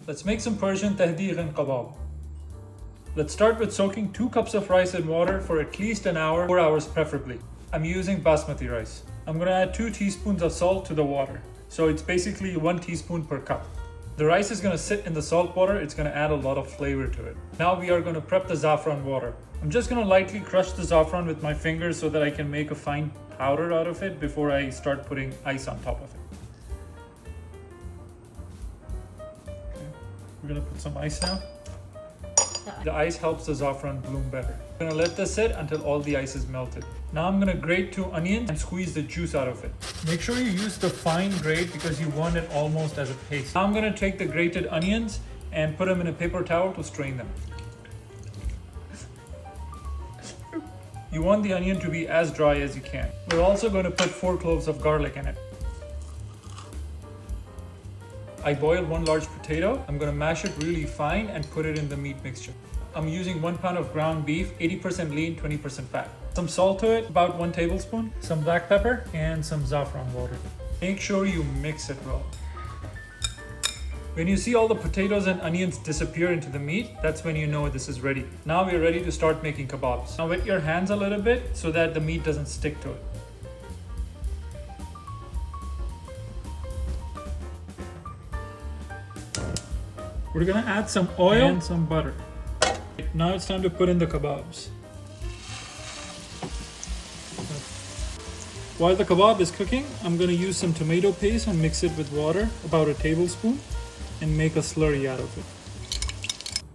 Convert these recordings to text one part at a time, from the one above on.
Let's make some Persian tahdig and kebab. Let's start with soaking 2 cups of rice in water for at least an hour, 4 hours preferably. I'm using basmati rice. I'm gonna add 2 teaspoons of salt to the water. So it's basically 1 teaspoon per cup. The rice is gonna sit in the salt water. It's gonna add a lot of flavor to it. Now we are gonna prep the saffron water. I'm just gonna lightly crush the saffron with my fingers so that I can make a fine powder out of it before I start putting ice on top of it. Okay. We're gonna put some ice now. The ice helps the saffron bloom better. I'm gonna let this sit until all the ice is melted. Now I'm gonna grate 2 onions and squeeze the juice out of it. Make sure you use the fine grate because you want it almost as a paste. Now I'm gonna take the grated onions and put them in a paper towel to strain them. You want the onion to be as dry as you can. We're also going to put 4 cloves of garlic in it. I boiled 1 large potato. I'm going to mash it really fine and put it in the meat mixture. I'm using 1 pound of ground beef, 80% lean, 20% fat. Some salt to it, about 1 tablespoon, some black pepper, and some saffron water. Make sure you mix it well. When you see all the potatoes and onions disappear into the meat, that's when you know this is ready. Now we're ready to start making kebabs. Now wet your hands a little bit so that the meat doesn't stick to it. We're gonna add some oil and some butter. Now it's time to put in the kebabs. While the kebab is cooking, I'm gonna use some tomato paste and mix it with water, about a tablespoon, and make a slurry out of it.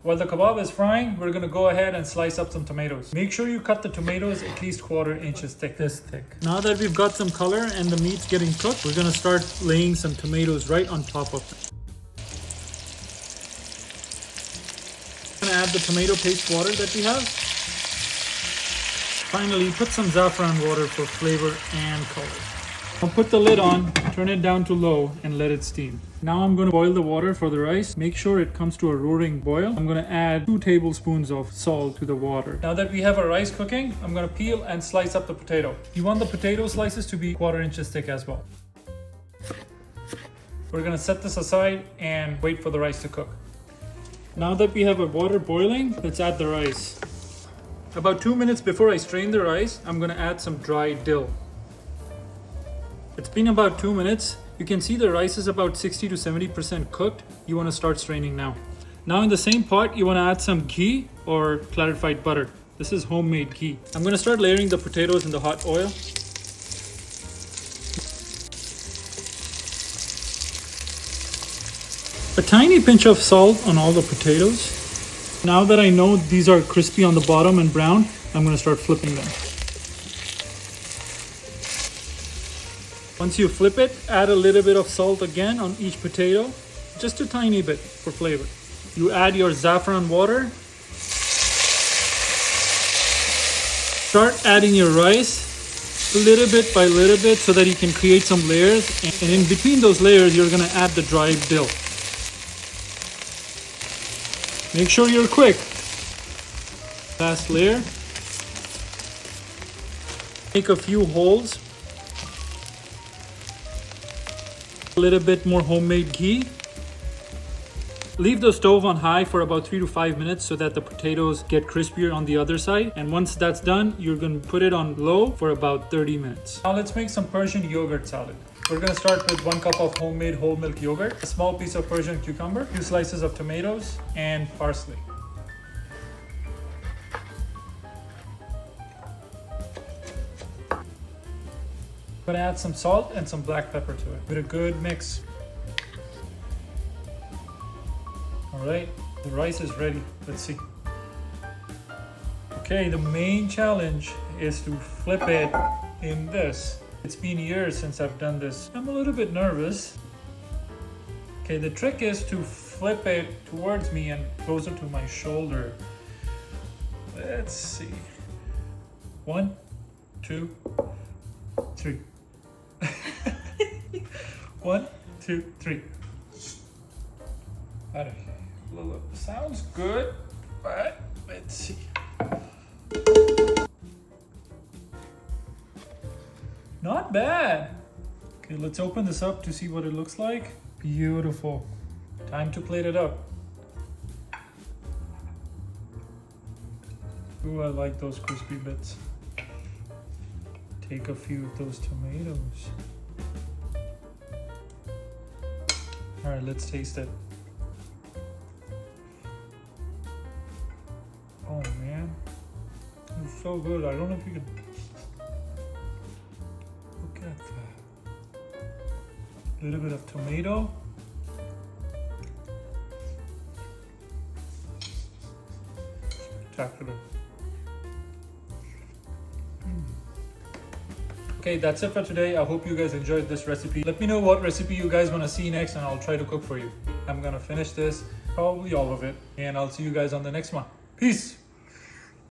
While the kebab is frying, we're gonna go ahead and slice up some tomatoes. Make sure you cut the tomatoes at least 1/4 inches thick, this thick. Now that we've got some color and the meat's getting cooked, we're gonna start laying some tomatoes right on top of it. I'm gonna add the tomato paste water that we have. Finally, put some saffron water for flavor and color. I'll put the lid on, turn it down to low, and let it steam. Now I'm going to boil the water for the rice. Make sure it comes to a roaring boil. I'm going to add 2 tablespoons of salt to the water. Now that we have our rice cooking, I'm going to peel and slice up the potato. You want the potato slices to be 1/4 inches thick as well. We're going to set this aside and wait for the rice to cook. Now that we have our water boiling, let's add the rice. About 2 minutes before I strain the rice, I'm going to add some dry dill. It's been about 2 minutes. You can see the rice is about 60 to 70% cooked. You want to start straining now. Now in the same pot, you want to add some ghee or clarified butter. This is homemade ghee. I'm going to start layering the potatoes in the hot oil. A tiny pinch of salt on all the potatoes. Now that I know these are crispy on the bottom and brown, I'm going to start flipping them. Once you flip it, add a little bit of salt again on each potato, just a tiny bit for flavor. You add your saffron water. Start adding your rice little bit by little bit so that you can create some layers. And in between those layers, you're going to add the dried dill. Make sure you're quick. Last layer. Make a few holes. A little bit more homemade ghee. Leave the stove on high for about 3 to 5 minutes so that the potatoes get crispier on the other side. And once that's done, you're going to put it on low for about 30 minutes. Now let's make some Persian yogurt salad. We're going to start with 1 cup of homemade whole milk yogurt, a small piece of Persian cucumber, 2 slices of tomatoes, and parsley. I'm going to add some salt and some black pepper to it with a good mix. Alright, the rice is ready. Let's see. Okay, the main challenge is to flip it in this. It's been years since I've done this. I'm a little bit nervous. Okay, the trick is to flip it towards me and closer to my shoulder. Let's see. 1, 2, 3. 1, 2, 3. Sounds good, but let's see. Not bad. Okay, let's open this up to see what it looks like. Beautiful. Time to plate it up. Ooh, I like those crispy bits. Take a few of those tomatoes. All right, let's taste it. Oh man, it's so good. I don't know if you can look at that. A little bit of tomato. Spectacular. Okay, that's it for today. I hope you guys enjoyed this recipe. Let me know what recipe you guys want to see next and I'll try to cook for you. I'm gonna finish this, probably all of it, and I'll see you guys on the next one. Peace!